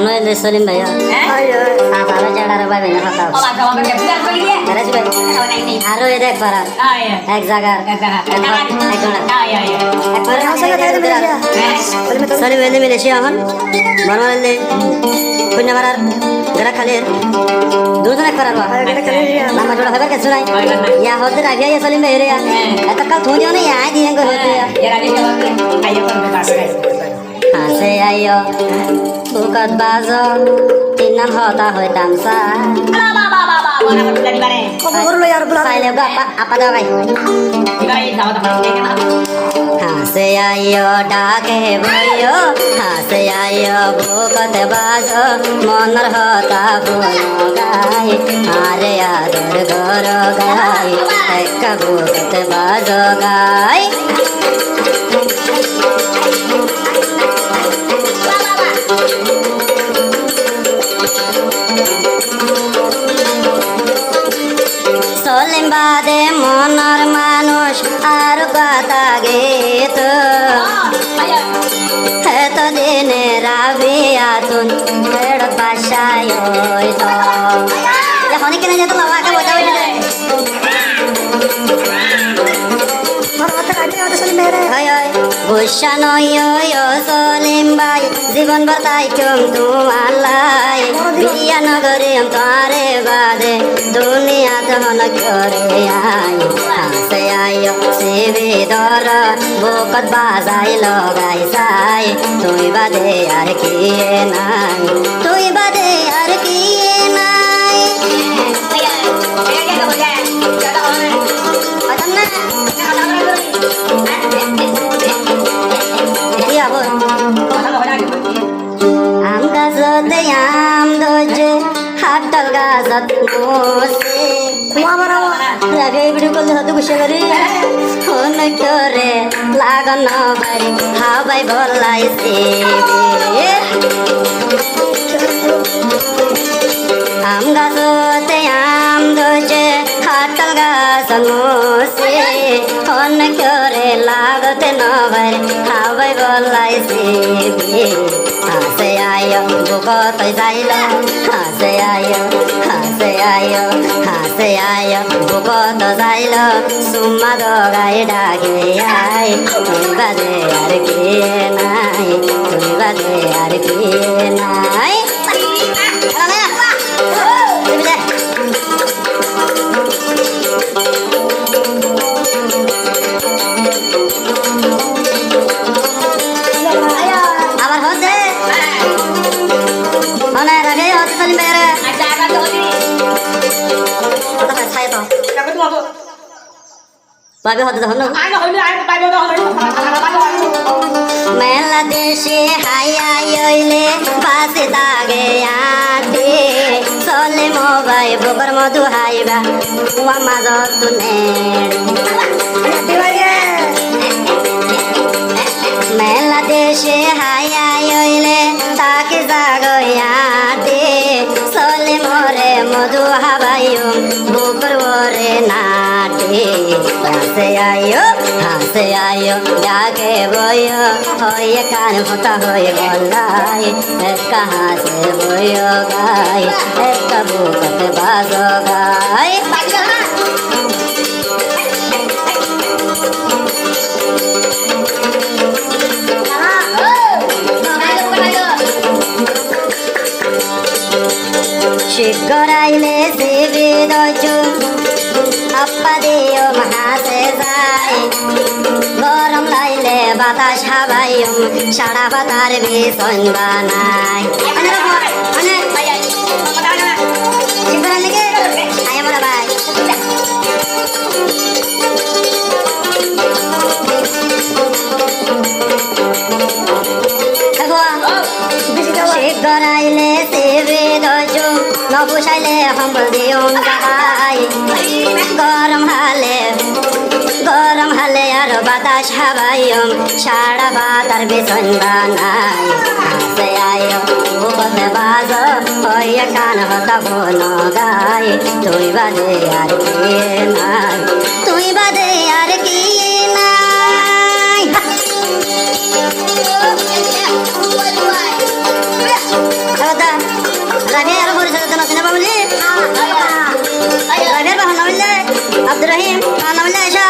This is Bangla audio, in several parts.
নইলে সলিম ভাইয়া সাফারে জাড়ারে ভাই না কথা আরো এ দেখ পারা এক জায়গা সলিম এলে মিলেছি এখন বনমালে কন্যা মারার গড়া খালের দুজন এক পারার লম্বা জোড়া হবে কিছু নাই ইয়া হতে রাখিয়া ইয়া সলিম ভাই রে এত কাল থুঁ দিও না ইয়া দিয়ে হতে হাসে আইও বুকত বাজো তিন নাম হতা হইতাম সা আপা দাও ভাই হাসে আইও ডাকে বইও হাসে আইও বুকত বাজো মনর হতা বন গাই আরে আদর গর গাই এক বুকত বাজো গাই সলিম বাদে মনর মানুষ আর কথা গেত এত দিনে রাবিয়া তুন বেড় বাসায় হইত এখন কিনে যেত বাবাকে বোঝা হইলে গুসা নয় সলিম ভাই জীবন বাতাই চুম তোমার বিয়া নগরে তারে বাদে দুনিয়া তহন করে আই হাসে আইও শিবি দর বুকত বাজাই লগাই সাই তুই বাদে আর কি নাই তুই বাদে আর কি নাই আম গাছতে আম ধরছে হাতল গাছত বসে রাগে ভিডিও করলে হতে বসে করি ফোন করে লাগন বাড়ি হাবাই বলাইছে আম গাছতে আম ধরছে হাতল গাছত বসে ফোন করে লাগতে নবাই হাবাই বলাইছে হাসে আয়ো বুকত যাইল হাসে আয়ো হাসে আয়ো হাসে আয়ো বুকত যাইল সুমা দগাই ডাকে আই তুই বাদে আর কে নাই তুই বাদে আর কে নাই পাবে হতে তখন মেলা দেশে হাইলে বাসে দাগে আতে চলে মোবাই বকর মধু হাইবা কুয়া মাজত তুনে মেলা দেশে হাইলে তাকে জাগয়াতে চলে মরে মধু হাবাইও বুকর ওরে নাটে হাসে আয়ো ডাকে বইও হয়ে কান হতা হয়ে গলাই একটা হাসে বইও গাই একটা বুকতে বাজো গাই শিগরাইলে শিবি দজু আপা দিও হাসে যায় গরম লাইলে বাতাস হাবাইম সারা বাতার ভীষণ বানাই শিগরাইলে শিবি দজু নবুসাইলে হম্বল দিও গাই গরম হালে আর বাতাস হাবাইম সারা বাতার বেসন বানাই হাসে আয়ো বুকতে বাজ হইয়া কান হতা বন গাই তুই বাদে আর কি নাই তুই বাদে আর কি নাই রহিম মানামলে আয়সা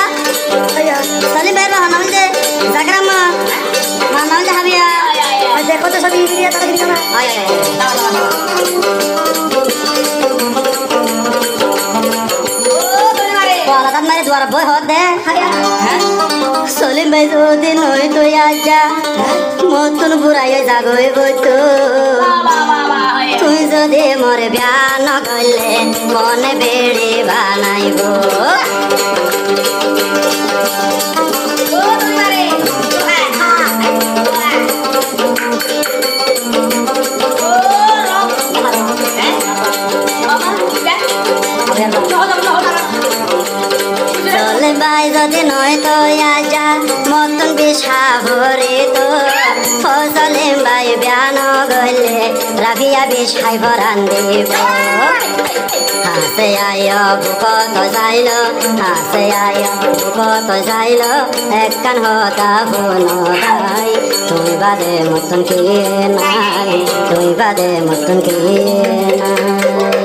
সালিম ভাই মানামলে জাগরাম মানামলে হাবিয়া দেখো তো সব ইন্দ্রিয়া তারা দিন না আয় আয় পলাদান মারে দুয়ার বই হদ দে সলিম ভাই যদি নই তুই আজা মতন বুড়াই জাগই বইতো তুই যদি মরে বিয়া নগলে মনে বেড়ে বানাইব সলিম ভাই যদি নয় তো আজা মতন বিশা ভরে তো সলিম ভাই বিয়া নগলে রাভিয়া বিশাই ভরান দিব হাসে আয় বুকত যাইল হাসে আয় বুকত যাইল একখান হতা ফোন ভাই তুই বাদে মতন কে নাই তুই বাদে মতন কে নাই